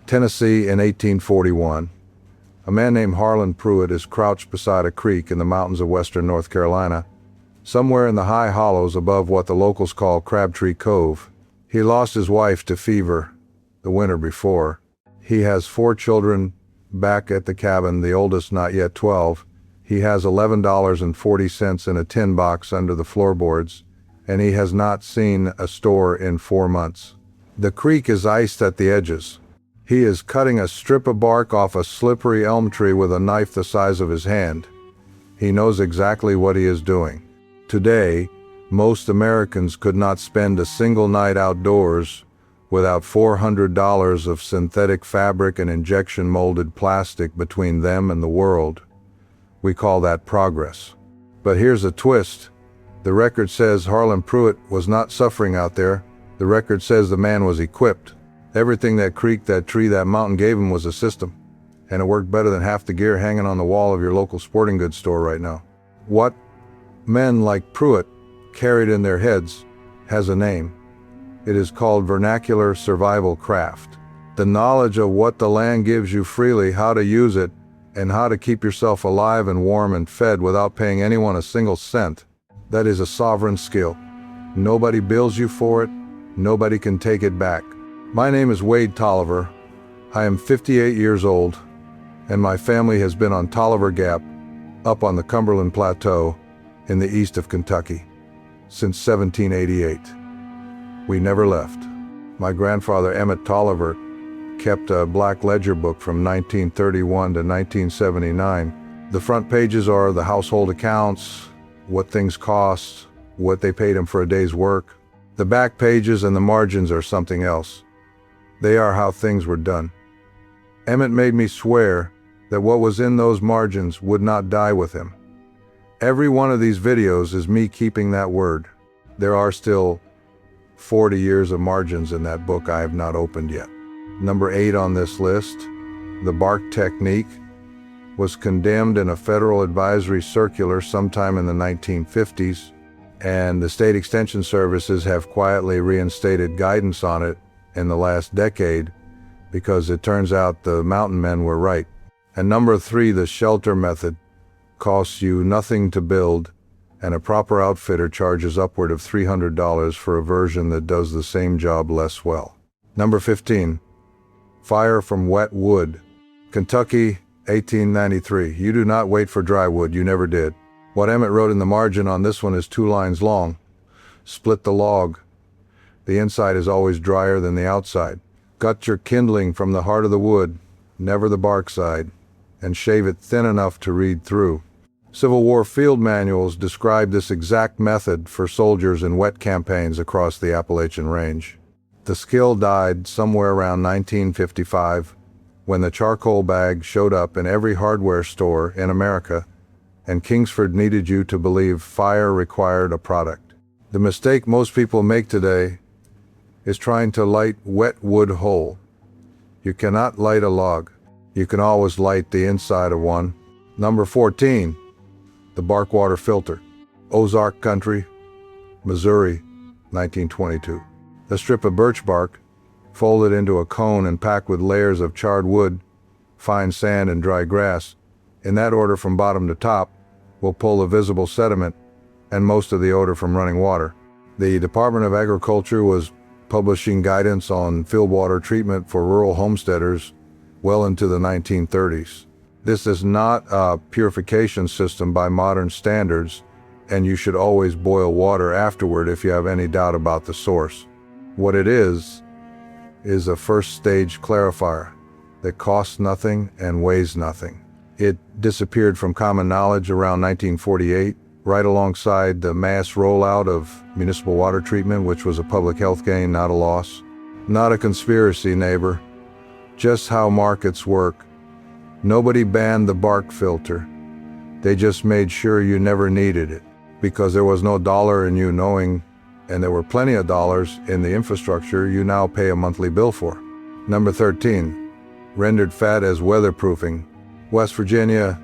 Tennessee in 1841. A man named Harlan Pruitt is crouched beside a creek in the mountains of western North Carolina, somewhere in the high hollows above what the locals call Crabtree Cove. He lost his wife to fever the winter before. He has 4 children back at the cabin, the oldest not yet 12. He has $11.40 in a tin box under the floorboards, and he has not seen a store in 4 months. The creek is iced at the edges. He is cutting a strip of bark off a slippery elm tree with a knife the size of his hand. He knows exactly what he is doing. Today, most Americans could not spend a single night outdoors without $400 of synthetic fabric and injection molded plastic between them and the world. We call that progress. But here's a twist. The record says Harlan Pruitt was not suffering out there. The record says the man was equipped. Everything that creek, that tree, that mountain gave him was a system, and it worked better than half the gear hanging on the wall of your local sporting goods store right now. What men like Pruitt carried in their heads has a name. It is called vernacular survival craft. The knowledge of what the land gives you freely, how to use it, and how to keep yourself alive and warm and fed without paying anyone a single cent. That is a sovereign skill. Nobody bills you for it. Nobody can take it back. My name is Wade Tolliver. I am 58 years old, and my family has been on Tolliver Gap, up on the Cumberland Plateau, in the east of Kentucky, since 1788. We never left. My grandfather, Emmett Tolliver, kept a black ledger book from 1931 to 1979. The front pages are the household accounts, what things cost, what they paid him for a day's work. The back pages and the margins are something else. They are how things were done. Emmett made me swear that what was in those margins would not die with him. Every one of these videos is me keeping that word. There are still 40 years of margins in that book I have not opened yet. Number 8 on this list, the bark technique, was condemned in a federal advisory circular sometime in the 1950s, and the state extension services have quietly reinstated guidance on it in the last decade, because it turns out the mountain men were right. And number 3, the shelter method, costs you nothing to build, and a proper outfitter charges upward of $300 for a version that does the same job less well. Number 15, fire from wet wood. Kentucky, 1893. You do not wait for dry wood, you never did. What Emmett wrote in the margin on this one is 2 lines long. Split the log. The inside is always drier than the outside. Gut your kindling from the heart of the wood, never the bark side, and shave it thin enough to read through. Civil War field manuals describe this exact method for soldiers in wet campaigns across the Appalachian Range. The skill died somewhere around 1955, when the charcoal bag showed up in every hardware store in America, and Kingsford needed you to believe fire required a product. The mistake most people make today is trying to light wet wood whole. You cannot light a log. You can always light the inside of one. Number 14, the bark water filter. Ozark Country, Missouri, 1922. A strip of birch bark, folded into a cone and packed with layers of charred wood, fine sand, and dry grass, in that order from bottom to top, will pull the visible sediment and most of the odor from running water. The Department of Agriculture was publishing guidance on field water treatment for rural homesteaders well into the 1930s. This is not a purification system by modern standards, and you should always boil water afterward if you have any doubt about the source. What it is a first stage clarifier that costs nothing and weighs nothing. It disappeared from common knowledge around 1948, right alongside the mass rollout of municipal water treatment, which was a public health gain, not a loss. Not a conspiracy, neighbor. Just how markets work. Nobody banned the bark filter. They just made sure you never needed it, because there was no dollar in you knowing, and there were plenty of dollars in the infrastructure you now pay a monthly bill for. Number 13, rendered fat as weatherproofing. West Virginia,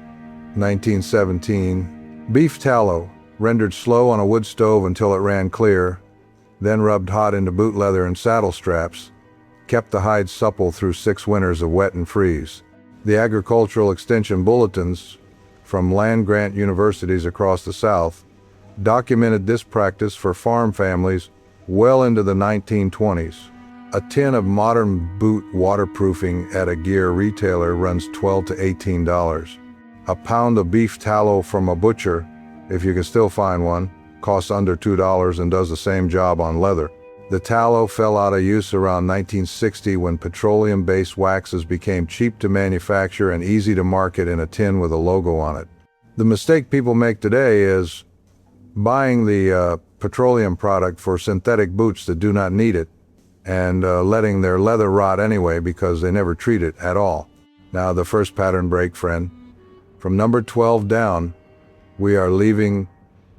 1917. Beef tallow, rendered slow on a wood stove until it ran clear, then rubbed hot into boot leather and saddle straps, kept the hide supple through 6 winters of wet and freeze. The agricultural extension bulletins from land-grant universities across the South documented this practice for farm families well into the 1920s. A tin of modern boot waterproofing at a gear retailer runs $12 to $18. A pound of beef tallow from a butcher, if you can still find one, costs under $2 and does the same job on leather. The tallow fell out of use around 1960 when petroleum-based waxes became cheap to manufacture and easy to market in a tin with a logo on it. The mistake people make today is buying the petroleum product for synthetic boots that do not need it and letting their leather rot anyway because they never treat it at all. Now the first pattern break, friend. From number 12 down, we are leaving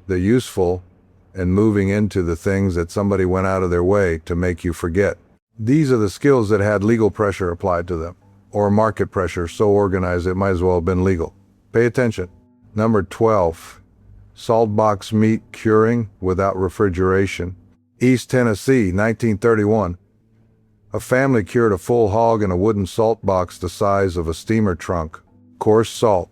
the useful and moving into the things that somebody went out of their way to make you forget. These are the skills that had legal pressure applied to them, or market pressure so organized it might as well have been legal. Pay attention. Number 12, salt box meat curing without refrigeration. East Tennessee, 1931. A family cured a full hog in a wooden salt box the size of a steamer trunk. Coarse salt,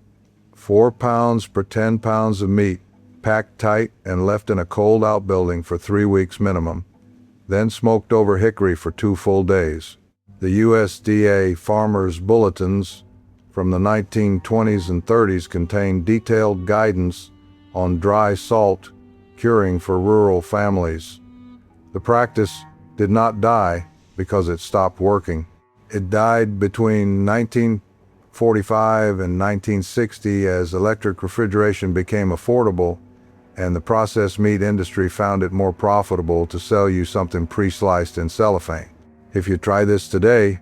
4 pounds per 10 pounds of meat, packed tight and left in a cold outbuilding for 3 weeks minimum, then smoked over hickory for 2 full days. The USDA Farmers Bulletins from the 1920s and 30s contained detailed guidance on dry salt curing for rural families. The practice did not die because it stopped working. It died between 1945 and 1960 as electric refrigeration became affordable and the processed meat industry found it more profitable to sell you something pre-sliced in cellophane. If you try this today,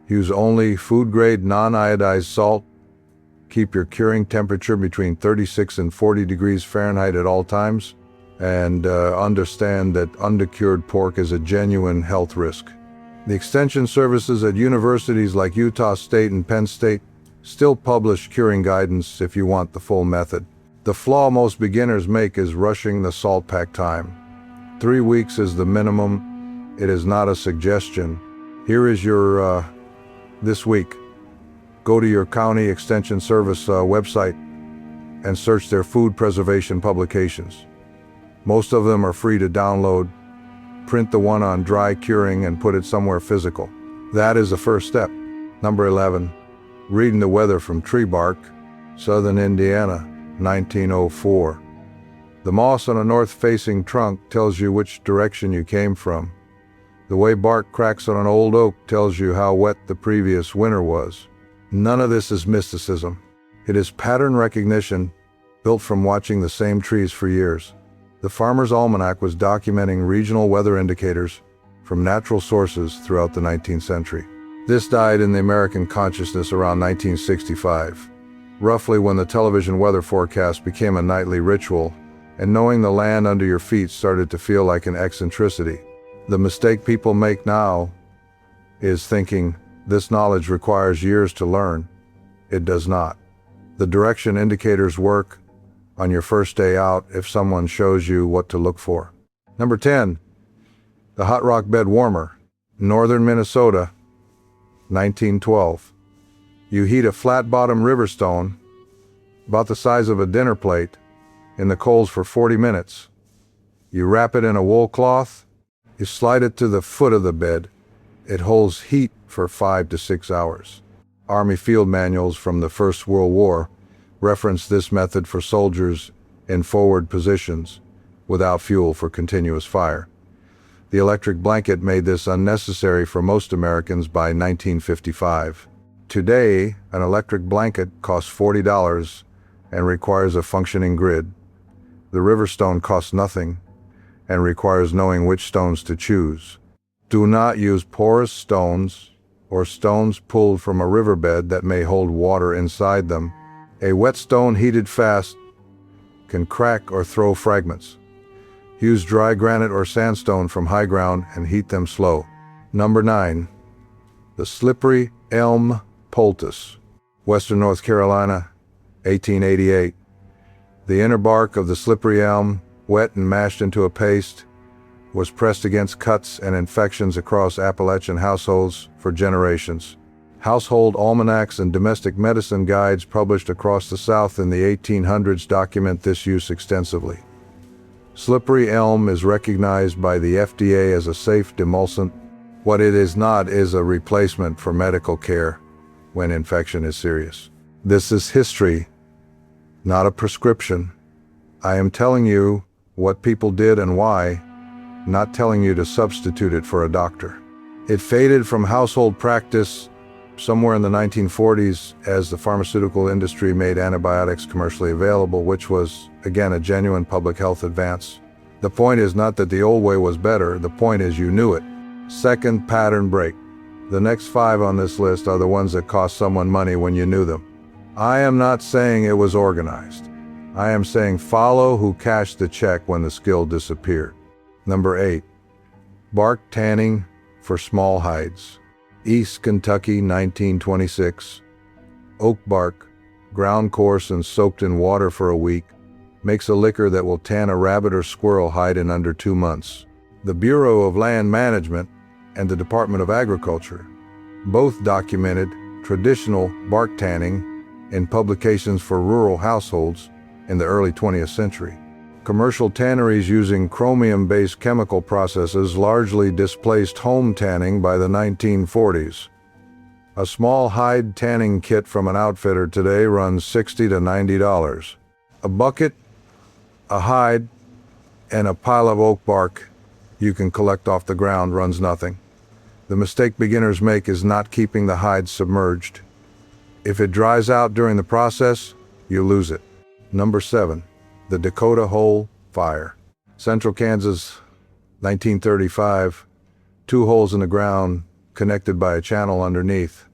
use only food-grade non-iodized salt, keep your curing temperature between 36 and 40 degrees Fahrenheit at all times, and understand that undercured pork is a genuine health risk. The extension services at universities like Utah State and Penn State still publish curing guidance if you want the full method. The flaw most beginners make is rushing the salt pack time. 3 weeks is the minimum. It is not a suggestion. Here is your this week. Go to your county extension service website and search their food preservation publications. Most of them are free to download. Print the one on dry curing and put it somewhere physical. That is the first step. Number 11, reading the weather from tree bark, Southern Indiana, 1904. The moss on a north-facing trunk tells you which direction you came from. The way bark cracks on an old oak tells you how wet the previous winter was. None of this is mysticism. It is pattern recognition built from watching the same trees for years. The Farmer's Almanac was documenting regional weather indicators from natural sources throughout the 19th century. This died in the American consciousness around 1965, roughly when the television weather forecast became a nightly ritual, and knowing the land under your feet started to feel like an eccentricity. The mistake people make now is thinking this knowledge requires years to learn. It does not. The direction indicators work on your first day out if someone shows you what to look for. Number 10, the hot rock bed warmer, northern Minnesota, 1912. You heat a flat-bottom river stone, about the size of a dinner plate, in the coals for 40 minutes. You wrap it in a wool cloth, you slide it to the foot of the bed. It holds heat for 5 to 6 hours. Army field manuals from the First World War reference this method for soldiers in forward positions without fuel for continuous fire. The electric blanket made this unnecessary for most Americans by 1955. Today, an electric blanket costs $40 and requires a functioning grid. The river stone costs nothing and requires knowing which stones to choose. Do not use porous stones or stones pulled from a riverbed that may hold water inside them. A wet stone heated fast can crack or throw fragments. Use dry granite or sandstone from high ground and heat them slow. Number 9, the slippery elm poultice, Western North Carolina, 1888. The inner bark of the slippery elm, wet and mashed into a paste, was pressed against cuts and infections across Appalachian households for generations. Household almanacs and domestic medicine guides published across the South in the 1800s document this use extensively. Slippery elm is recognized by the FDA as a safe demulcent. What it is not is a replacement for medical care when infection is serious. This is history, not a prescription. I am telling you what people did and why, not telling you to substitute it for a doctor. It faded from household practice somewhere in the 1940s as the pharmaceutical industry made antibiotics commercially available, which was, again, a genuine public health advance. The point is not that the old way was better, the point is you knew it. Second pattern break. The next 5 on this list are the ones that cost someone money when you knew them. I am not saying it was organized. I am saying follow who cashed the check when the skill disappeared. Number 8. Bark tanning for small hides. East Kentucky, 1926. Oak bark, ground coarse and soaked in water for a week, makes a liquor that will tan a rabbit or squirrel hide in under 2 months. The Bureau of Land Management and the Department of Agriculture both documented traditional bark tanning in publications for rural households in the early 20th century. Commercial tanneries using chromium-based chemical processes largely displaced home tanning by the 1940s. A small hide tanning kit from an outfitter today runs $60 to $90. A bucket, a hide, and a pile of oak bark you can collect off the ground runs nothing. The mistake beginners make is not keeping the hide submerged. If it dries out during the process, you lose it. Number 7. The Dakota Hole Fire. Central Kansas, 1935. 2 holes in the ground, connected by a channel underneath.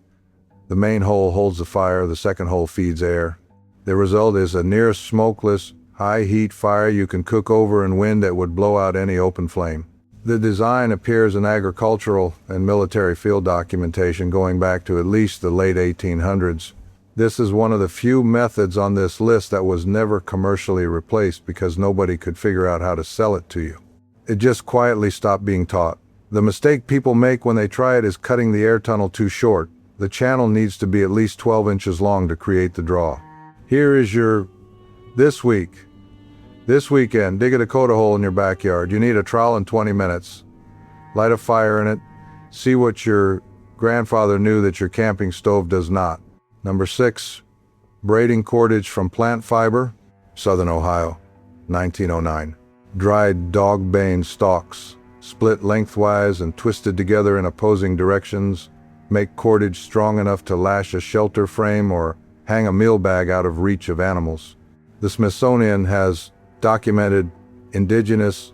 The main hole holds the fire, the second hole feeds air. The result is a near smokeless, high-heat fire you can cook over in wind that would blow out any open flame. The design appears in agricultural and military field documentation going back to at least the late 1800s. This is one of the few methods on this list that was never commercially replaced because nobody could figure out how to sell it to you. It just quietly stopped being taught. The mistake people make when they try it is cutting the air tunnel too short. The channel needs to be at least 12 inches long to create the draw. Here is your this weekend, dig a Dakota hole in your backyard. You need a trowel in 20 minutes. Light a fire in it. See what your grandfather knew that your camping stove does not. Number 6, braiding cordage from plant fiber. Southern Ohio, 1909. Dried dogbane stalks, split lengthwise and twisted together in opposing directions, make cordage strong enough to lash a shelter frame or hang a meal bag out of reach of animals. The Smithsonian has documented indigenous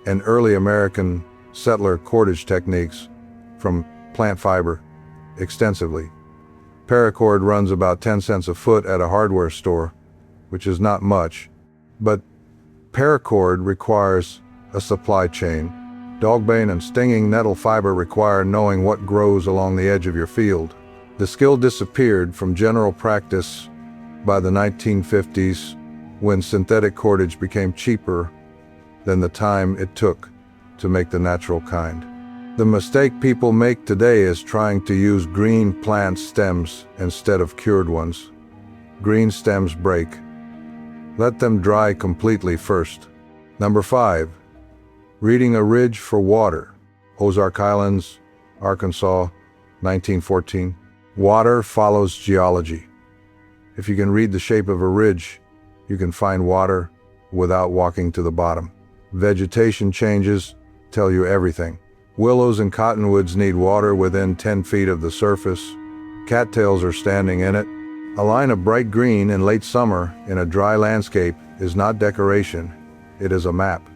and early American settler cordage techniques from plant fiber extensively. Paracord runs about 10 cents a foot at a hardware store, which is not much, but paracord requires a supply chain. Dogbane and stinging nettle fiber require knowing what grows along the edge of your field. The skill disappeared from general practice by the 1950s when synthetic cordage became cheaper than the time it took to make the natural kind. The mistake people make today is trying to use green plant stems instead of cured ones. Green stems break. Let them dry completely first. Number 5, reading a ridge for water. Ozark Islands, Arkansas, 1914. Water follows geology. If you can read the shape of a ridge, you can find water without walking to the bottom. Vegetation changes tell you everything. Willows and cottonwoods need water within 10 feet of the surface. Cattails are standing in it. A line of bright green in late summer in a dry landscape is not decoration, it is a map.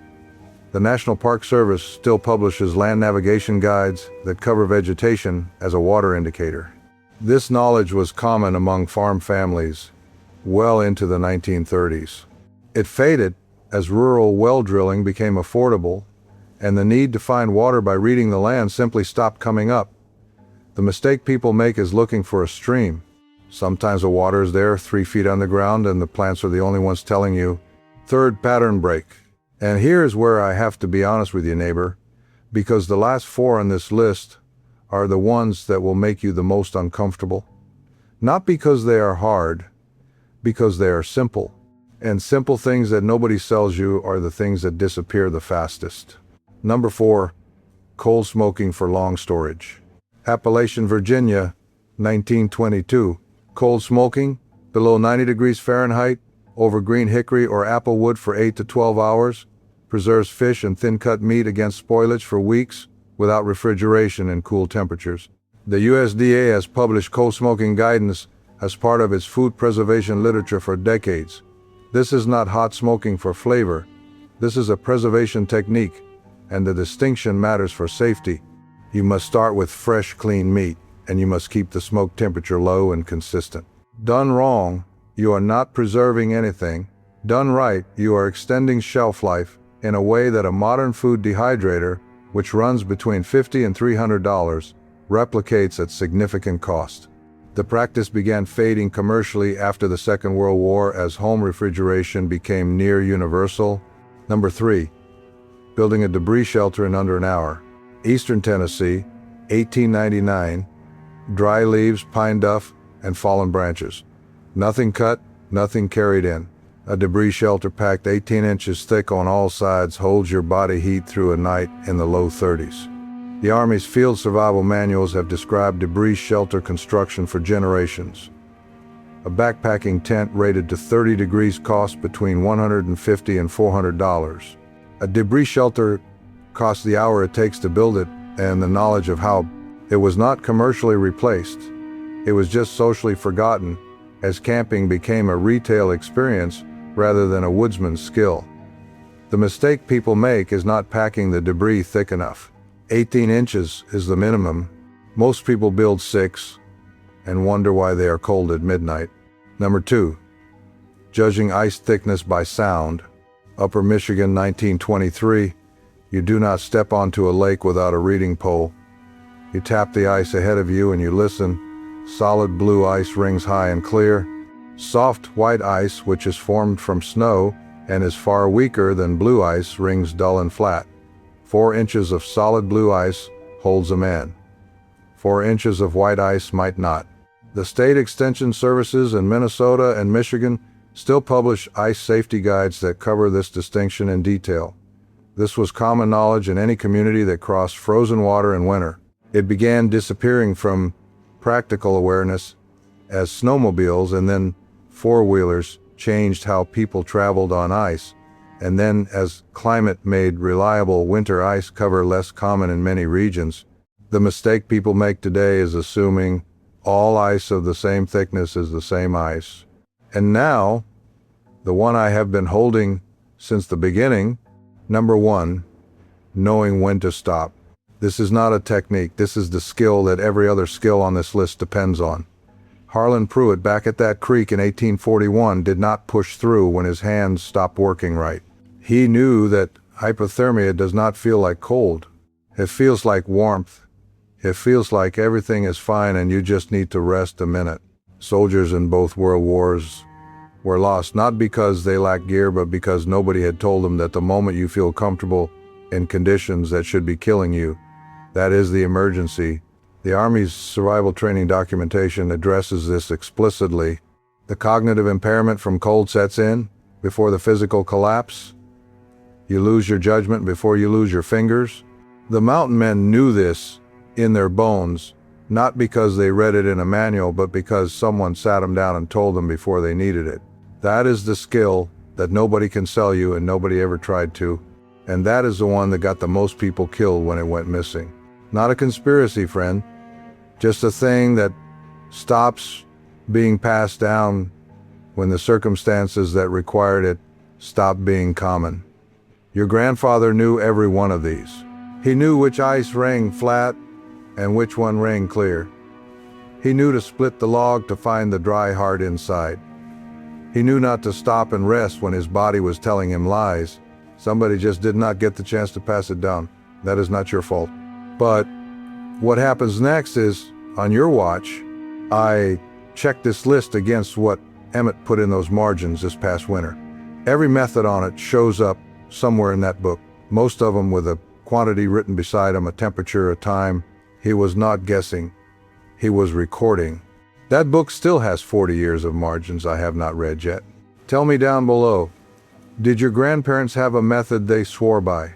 The National Park Service still publishes land navigation guides that cover vegetation as a water indicator. This knowledge was common among farm families well into the 1930s. It faded as rural well drilling became affordable and the need to find water by reading the land simply stopped coming up. The mistake people make is looking for a stream. Sometimes the water is there 3 feet underground and the plants are the only ones telling you. Third pattern break. And here's where I have to be honest with you, neighbor, because the last four on this list are the ones that will make you the most uncomfortable. Not because they are hard, because they are simple. And simple things that nobody sells you are the things that disappear the fastest. Number 4, coal smoking for long storage. Appalachian, Virginia, 1922. Cold smoking, below 90 degrees Fahrenheit, over green hickory or apple wood for 8 to 12 hours, preserves fish and thin-cut meat against spoilage for weeks without refrigeration in cool temperatures. The USDA has published coal smoking guidance as part of its food preservation literature for decades. This is not hot smoking for flavor. This is a preservation technique, and the distinction matters for safety. You must start with fresh, clean meat, and you must keep the smoke temperature low and consistent. Done wrong, you are not preserving anything. Done right, you are extending shelf life in a way that a modern food dehydrator, which runs between $50 and $300, replicates at significant cost. The practice began fading commercially after the Second World War as home refrigeration became near universal. Number 3, building a debris shelter in under an hour. Eastern Tennessee, 1899. Dry leaves, pine duff, and fallen branches. Nothing cut, nothing carried in. A debris shelter packed 18 inches thick on all sides holds your body heat through a night in the low 30s. The Army's field survival manuals have described debris shelter construction for generations. A backpacking tent rated to 30 degrees costs between $150 and $400. A debris shelter costs the hour it takes to build it and the knowledge of how it was not commercially replaced. It was just socially forgotten as camping became a retail experience rather than a woodsman's skill. The mistake people make is not packing the debris thick enough. 18 inches is the minimum. Most people build 6 and wonder why they are cold at midnight. Number 2, judging ice thickness by sound. Upper Michigan, 1923. You do not step onto a lake without a reading pole. You tap the ice ahead of you and you listen. Solid blue ice rings high and clear. Soft white ice, which is formed from snow and is far weaker than blue ice, rings dull and flat. 4 inches of solid blue ice holds a man. 4 inches of white ice might not. The state extension services in Minnesota and Michigan still publish ice safety guides that cover this distinction in detail. This was common knowledge in any community that crossed frozen water in winter. It began disappearing from practical awareness as snowmobiles and then four-wheelers changed how people traveled on ice, and then as climate made reliable winter ice cover less common in many regions. The mistake people make today is assuming all ice of the same thickness is the same ice. And now, the one I have been holding since the beginning. Number 1, knowing when to stop. This is not a technique, this is the skill that every other skill on this list depends on. Harlan Pruitt, back at that creek in 1841, did not push through when his hands stopped working right. He knew that hypothermia does not feel like cold. It feels like warmth. It feels like everything is fine and you just need to rest a minute. Soldiers in both world wars were lost not because they lacked gear, but because nobody had told them that the moment you feel comfortable in conditions that should be killing you, that is the emergency. The Army's survival training documentation addresses this explicitly. The cognitive impairment from cold sets in before the physical collapse. You lose your judgment before you lose your fingers. The mountain men knew this in their bones, not because they read it in a manual, but because someone sat them down and told them before they needed it. That is the skill that nobody can sell you and nobody ever tried to. And that is the one that got the most people killed when it went missing. Not a conspiracy, friend. Just a thing that stops being passed down when the circumstances that required it stop being common. Your grandfather knew every one of these. He knew which ice rang flat and which one rang clear. He knew to split the log to find the dry heart inside. He knew not to stop and rest when his body was telling him lies. Somebody just did not get the chance to pass it down. That is not your fault. But what happens next is, on your watch, I checked this list against what Emmett put in those margins this past winter. Every method on it shows up somewhere in that book. Most of them with a quantity written beside them, a temperature, a time. He was not guessing. He was recording. That book still has 40 years of margins I have not read yet. Tell me down below, did your grandparents have a method they swore by?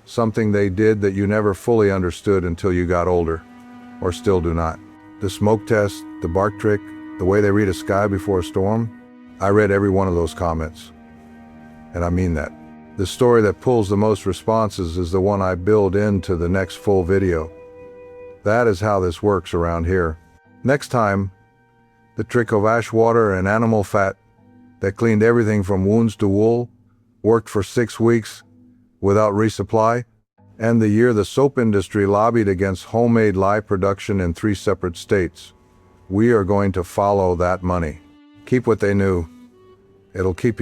Something they did that you never fully understood until you got older, or still do not? The smoke test, the bark trick, the way they read a sky before a storm? I read every one of those comments. And I mean that. The story that pulls the most responses is the one I build into the next full video. That is how this works around here. Next time, the trick of ash water and animal fat that cleaned everything from wounds to wool, worked for 6 weeks without resupply, and the year the soap industry lobbied against homemade lye production in 3 separate states. We are going to follow that money. Keep what they knew. It'll keep you